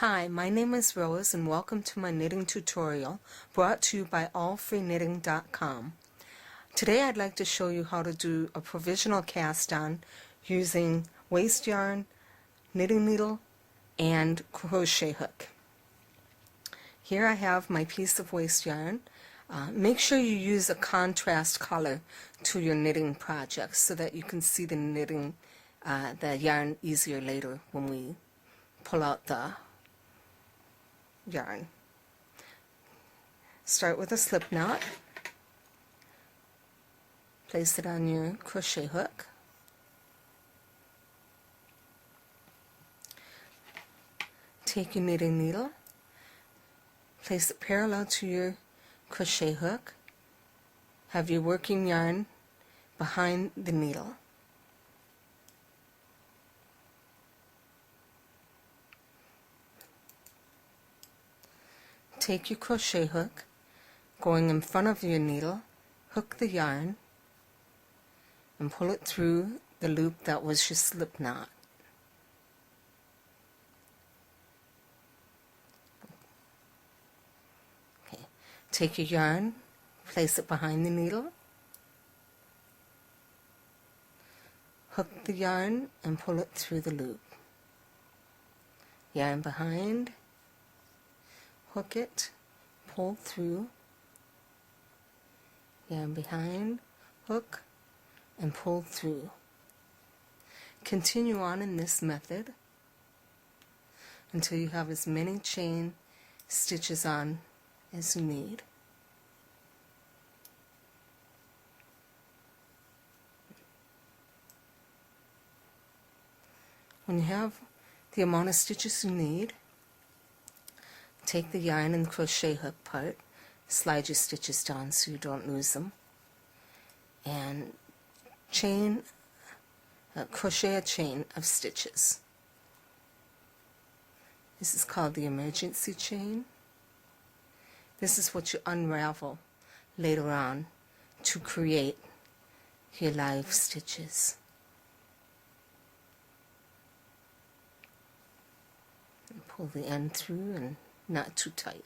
Hi, my name is Rose and welcome to my knitting tutorial brought to you by allfreeknitting.com. Today I'd like to show you how to do a provisional cast-on using waste yarn, knitting needle, and crochet hook. Here I have my piece of waste yarn. Make sure you use a contrast color to your knitting project so that you can see the yarn easier later when we pull out the yarn. Start with a slip knot. Place it on your crochet hook. Take your knitting needle. Place it parallel to your crochet hook. Have your working yarn behind the needle. Take your crochet hook, going in front of your needle, hook the yarn, and pull it through the loop that was your slip knot. Okay. Take your yarn, place it behind the needle, hook the yarn, and pull it through the loop. Yarn behind, hook it, pull through, yarn behind, hook, and pull through. Continue on in this method until you have as many chain stitches on as you need. When you have the amount of stitches you need, take the yarn and the crochet hook part, slide your stitches down so you don't lose them, and crochet a chain of stitches. This is called the emergency chain. This is what you unravel later on to create your live stitches. And pull the end through and not too tight.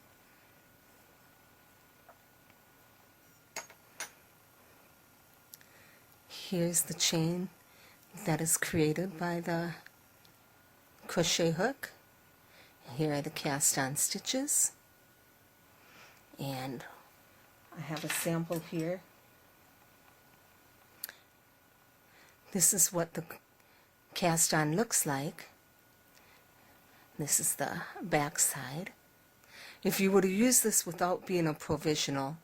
Here's the chain that is created by the crochet hook. Here are the cast-on stitches. And I have a sample here. This is what the cast-on looks like. This is the back side. If you were to use this without being a provisional,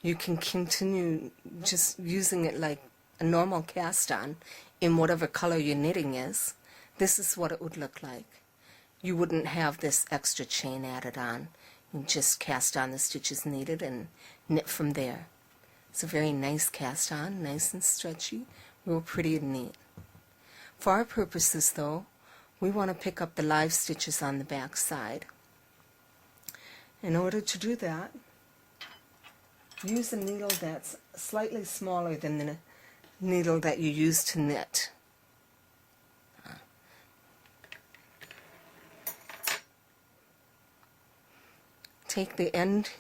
you can continue just using it like a normal cast-on in whatever color your knitting is. This is what it would look like. You wouldn't have this extra chain added on. You just cast on the stitches needed and knit from there. It's a very nice cast-on, nice and stretchy, real pretty and neat. For our purposes though, we want to pick up the live stitches on the back side. In order to do that, use a needle that's slightly smaller than the needle that you use to knit. Take the end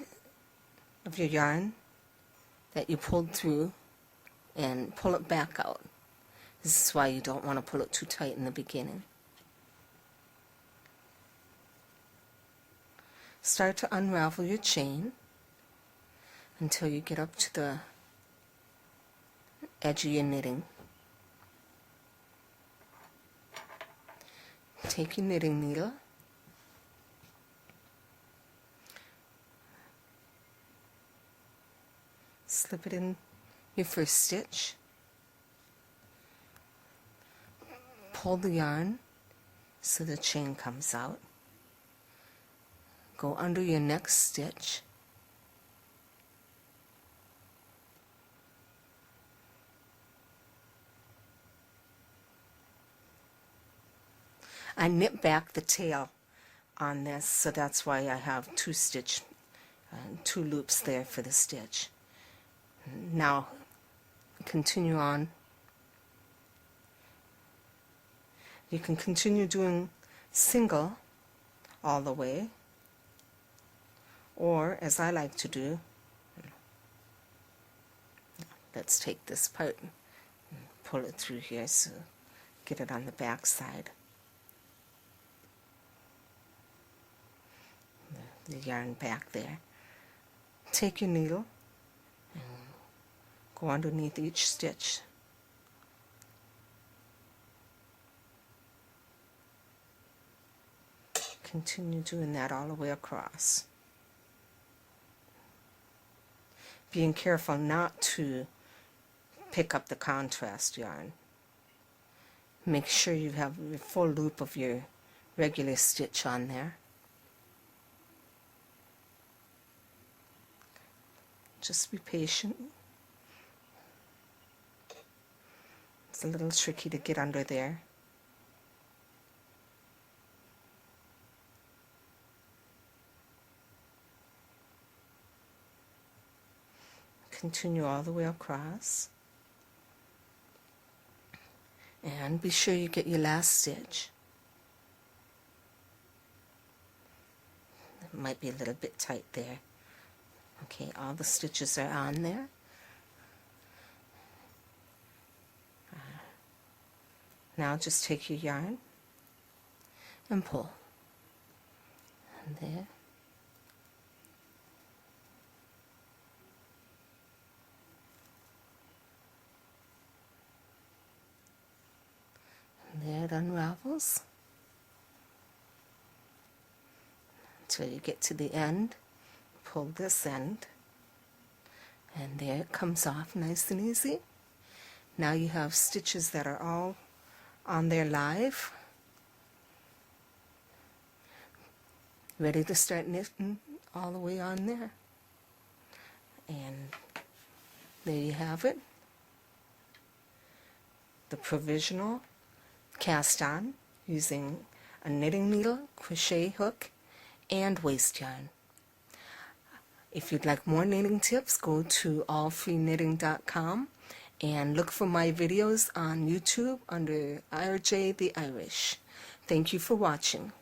of your yarn that you pulled through and pull it back out. This is why you don't want to pull it too tight in the beginning. Start to unravel your chain until you get up to the edge of your knitting. Take your knitting needle, slip it in your first stitch, pull the yarn so the chain comes out. Go under your next stitch, I knit back the tail on this, so that's why I have two loops there for the stitch. Now continue on. You can continue doing single all the way, or as I like to do, let's take this part and pull it through here so get it on the back side. The yarn back there. Take your needle and go underneath each stitch. Continue doing that all the way across. Being careful not to pick up the contrast yarn. Make sure you have a full loop of your regular stitch on there. Just be patient. It's a little tricky to get under there. Continue all the way across. And be sure you get your last stitch. It might be a little bit tight there. Okay, all the stitches are on there. Now just take your yarn and pull. And there. And there it unravels until you get to the end. Pull this end, and there it comes off nice and easy. Now you have stitches that are all on there live, ready to start knitting all the way on there. And there you have it, the provisional cast-on using a knitting needle, crochet hook, and waste yarn. If you'd like more knitting tips, go to allfreeknitting.com and look for my videos on YouTube under RJ the Irish. Thank you for watching.